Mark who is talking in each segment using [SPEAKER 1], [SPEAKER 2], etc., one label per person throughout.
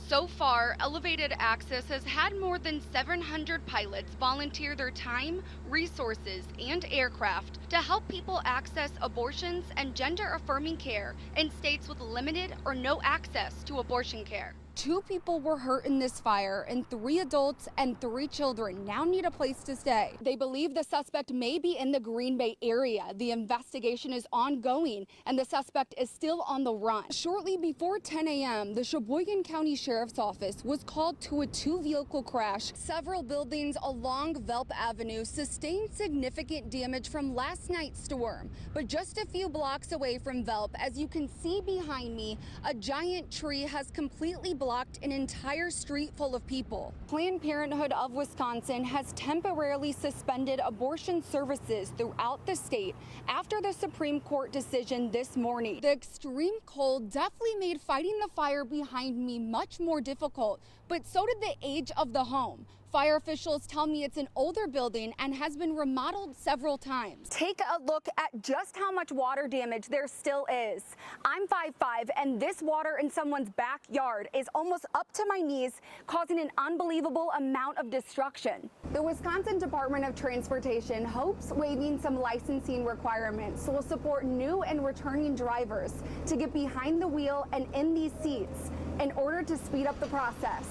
[SPEAKER 1] So far, Elevated Access has had more than 700 pilots volunteer their time, resources, and aircraft to help people access abortions and gender-affirming care in states with limited or no access to abortion care. 2 people were hurt in this fire, and 3 adults and 3 children now need a place to stay. They believe the suspect may be in the Green Bay area. The investigation is ongoing, and the suspect is still on the run. Shortly before 10 a.m., the Sheboygan County Sheriff's Office was called to a 2-vehicle crash. Several buildings along Velp Avenue sustained significant damage from last night's storm. But just a few blocks away from Velp, as you can see behind me, a giant tree has completely blocked an entire street full of people. Planned Parenthood of Wisconsin has temporarily suspended abortion services throughout the state after the Supreme Court decision this morning. The extreme cold definitely made fighting the fire behind me much more difficult, but so did the age of the home. Fire officials tell me it's an older building and has been remodeled several times. Take a look at just how much water damage there still is. I'm 5'5", and this water in someone's backyard is almost up to my knees, causing an unbelievable amount of destruction. The Wisconsin Department of Transportation hopes waiving some licensing requirements will support new and returning drivers to get behind the wheel and in these seats in order to speed up the process.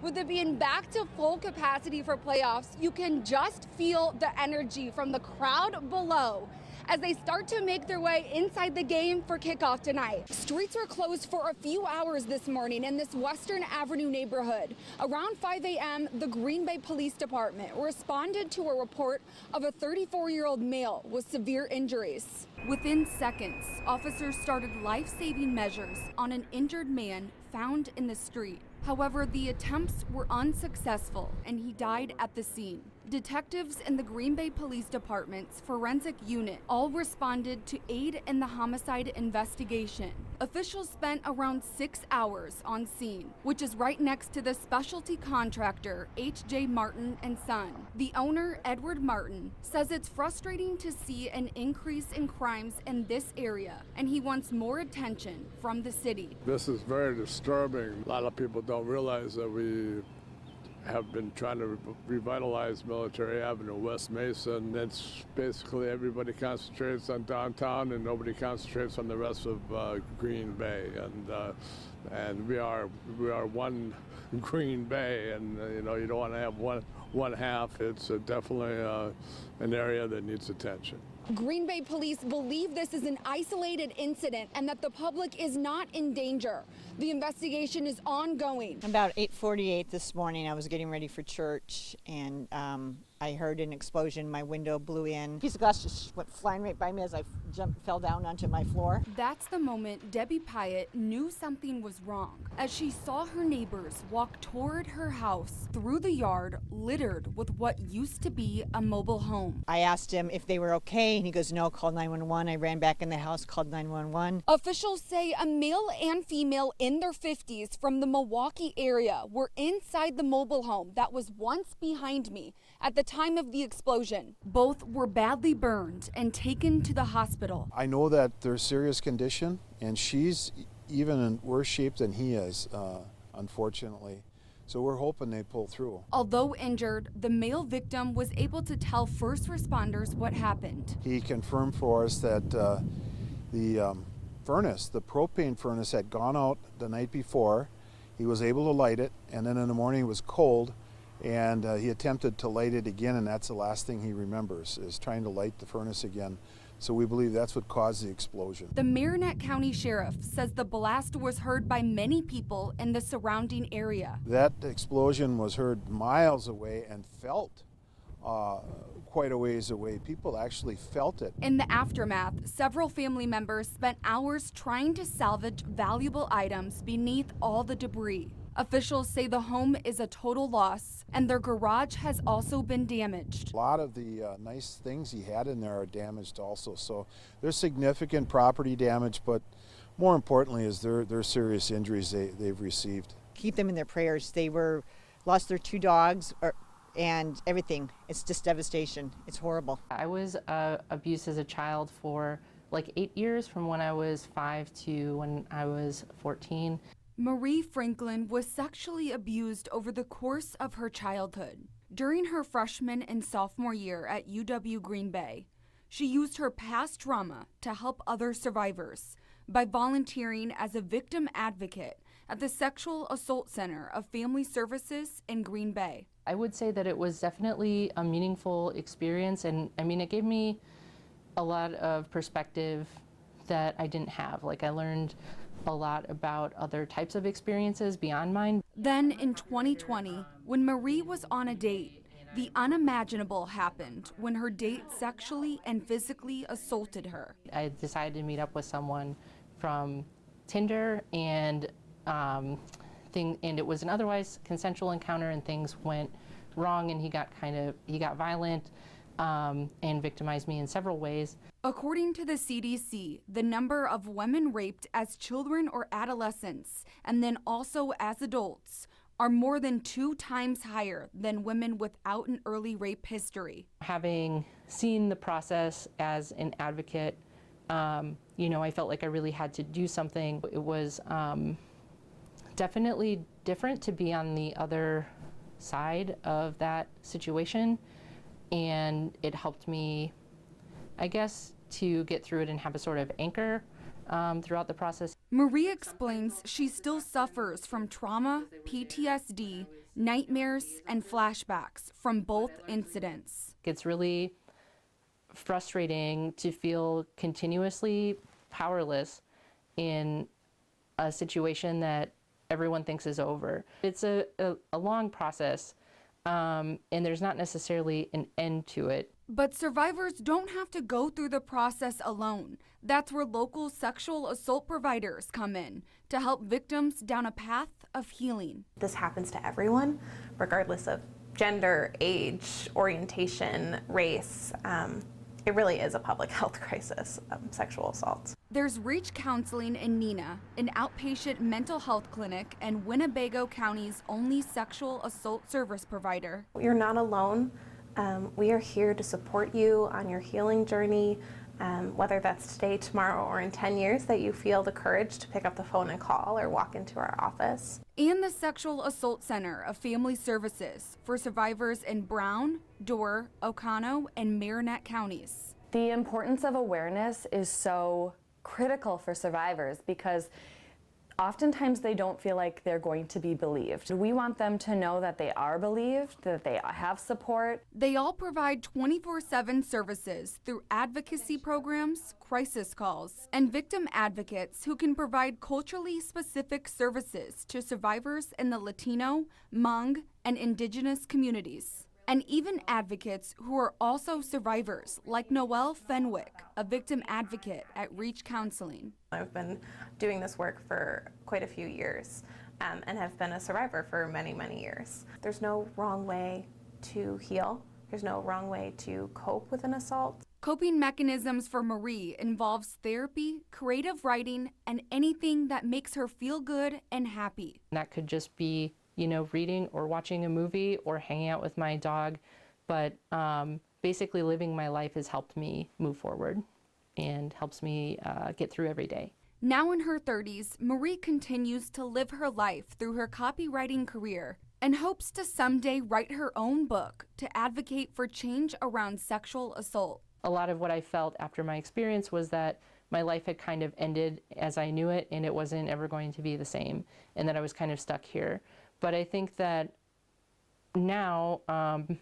[SPEAKER 1] With it being back to full capacity for playoffs, you can just feel the energy from the crowd below as they start to make their way inside the game for kickoff tonight. Streets were closed for a few hours this morning in this Western Avenue neighborhood. Around 5 a.m., the Green Bay Police Department responded to a report of a 34-year-old male with severe injuries. Within seconds, officers started life-saving measures on an injured man found in the street. However, the attempts were unsuccessful and he died at the scene. Detectives in the Green Bay Police Department's forensic unit all responded to aid in the homicide investigation. Officials spent around 6 hours on scene, which is right next to the specialty contractor H.J. Martin and Son. The owner, Edward Martin, says it's frustrating to see an increase in crimes in this area, and he wants more attention from the city.
[SPEAKER 2] This is very disturbing. A lot of people don't realize that we have been trying to revitalize Military Avenue, West Mesa, and it's basically everybody concentrates on downtown and nobody concentrates on the rest of Green Bay, and we are one Green Bay, and you don't want to have one half. It's definitely an area that needs attention.
[SPEAKER 1] Green Bay police believe this is an isolated incident and that the public is not in danger. The investigation is ongoing.
[SPEAKER 3] About 8:48 this morning, I was getting ready for church, and I heard an explosion. My window blew in. A piece of glass just went flying right by me as I fell down onto my floor.
[SPEAKER 1] That's the moment Debbie Pyatt knew something was wrong, as she saw her neighbors walk toward her house through the yard littered with what used to be a mobile home.
[SPEAKER 3] I asked him if they were okay, and he goes, no, call 911. I ran back in the house, called 911.
[SPEAKER 1] Officials say a male and female in their 50s from the Milwaukee area were inside the mobile home that was once behind me at the time of the explosion. Both were badly burned and taken to the hospital.
[SPEAKER 4] I know that there's serious condition, and she's even in worse shape than he is, unfortunately. So we're hoping they pull through.
[SPEAKER 1] Although injured, the male victim was able to tell first responders what happened.
[SPEAKER 4] He confirmed for us that the propane furnace had gone out the night before. He was able to light it, and then in the morning it was cold, and he attempted to light it again, and that's the last thing he remembers, is trying to light the furnace again. So we believe that's what caused the explosion.
[SPEAKER 1] The Marinette County Sheriff says the blast was heard by many people in the surrounding area.
[SPEAKER 4] That explosion was heard miles away and felt quite a ways away. People actually felt it.
[SPEAKER 1] In the aftermath, several family members spent hours trying to salvage valuable items beneath all the debris. Officials say the home is a total loss, and their garage has also been damaged.
[SPEAKER 4] A lot of the nice things he had in there are damaged also, so there's significant property damage, but more importantly is their serious injuries they've received.
[SPEAKER 3] Keep them in their prayers. They lost their 2 dogs and everything. It's just devastation. It's horrible.
[SPEAKER 5] I was abused as a child for like 8 years, from when I was 5 to when I was 14.
[SPEAKER 1] Marie Franklin was sexually abused over the course of her childhood. During her freshman and sophomore year at UW Green Bay, she used her past trauma to help other survivors by volunteering as a victim advocate at the Sexual Assault Center of Family Services in Green Bay.
[SPEAKER 5] I would say that it was definitely a meaningful experience, and I mean, it gave me a lot of perspective that I didn't have. Like, I learned a lot about other types of experiences beyond mine.
[SPEAKER 1] Then in 2020, when Marie was on a date, the unimaginable happened when her date sexually and physically assaulted her.
[SPEAKER 5] I decided to meet up with someone from Tinder, and it was an otherwise consensual encounter, and things went wrong, and he got violent and victimized me in several ways.
[SPEAKER 1] According to the CDC, the number of women raped as children or adolescents, and then also as adults, are more than 2 times higher than women without an early rape history.
[SPEAKER 5] Having seen the process as an advocate, I felt like I really had to do something. It was definitely different to be on the other side of that situation, and it helped me, I guess, to get through it and have a sort of anchor throughout the process.
[SPEAKER 1] Marie explains she still suffers from trauma, PTSD, nightmares, and flashbacks from both incidents.
[SPEAKER 5] It's really frustrating to feel continuously powerless in a situation that everyone thinks is over. It's a long process, and there's not necessarily an end to it.
[SPEAKER 1] But survivors don't have to go through the process alone. That's where local sexual assault providers come in to help victims down a path of healing.
[SPEAKER 6] This happens to everyone, regardless of gender, age, orientation, race. It really is a public health crisis, sexual assault.
[SPEAKER 1] There's Reach Counseling in Neenah, an outpatient mental health clinic and Winnebago County's only sexual assault service provider.
[SPEAKER 6] You're not alone. We are here to support you on your healing journey, whether that's today, tomorrow, or in 10 years that you feel the courage to pick up the phone and call or walk into our office.
[SPEAKER 1] And the Sexual Assault Center of Family Services for survivors in Brown, Door, Oconto, and Marinette counties.
[SPEAKER 7] The importance of awareness is so critical for survivors because oftentimes they don't feel like they're going to be believed. We want them to know that they are believed, that they have support.
[SPEAKER 1] They all provide 24/7 services through advocacy programs, crisis calls, and victim advocates who can provide culturally specific services to survivors in the Latino, Hmong, and Indigenous communities. And even advocates who are also survivors, like Noelle Fenwick, a victim advocate at Reach Counseling.
[SPEAKER 6] I've been doing this work for quite a few years and have been a survivor for many, many years. There's no wrong way to heal. There's no wrong way to cope with an assault.
[SPEAKER 1] Coping mechanisms for Marie involves therapy, creative writing, and anything that makes her feel good and happy.
[SPEAKER 5] That could just be reading or watching a movie or hanging out with my dog. But basically living my life has helped me move forward and helps me get through every day.
[SPEAKER 1] Now in her 30s, Marie continues to live her life through her copywriting career and hopes to someday write her own book to advocate for change around sexual assault.
[SPEAKER 5] A lot of what I felt after my experience was that my life had kind of ended as I knew it, and it wasn't ever going to be the same, and that I was kind of stuck here. But I think that now, I'm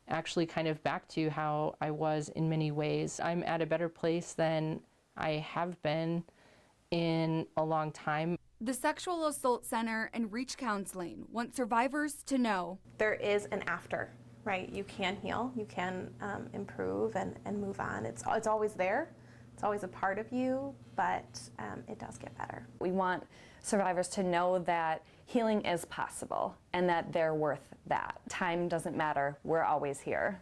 [SPEAKER 5] actually kind of back to how I was in many ways. I'm at a better place than I have been in a long time.
[SPEAKER 1] The Sexual Assault Center and Reach Counseling want survivors to know
[SPEAKER 6] There is an after, right? You can heal, you can improve and move on. It's always there. It's always a part of you, but it does get better.
[SPEAKER 7] We want survivors to know that healing is possible and that they're worth that. Time doesn't matter. We're always here.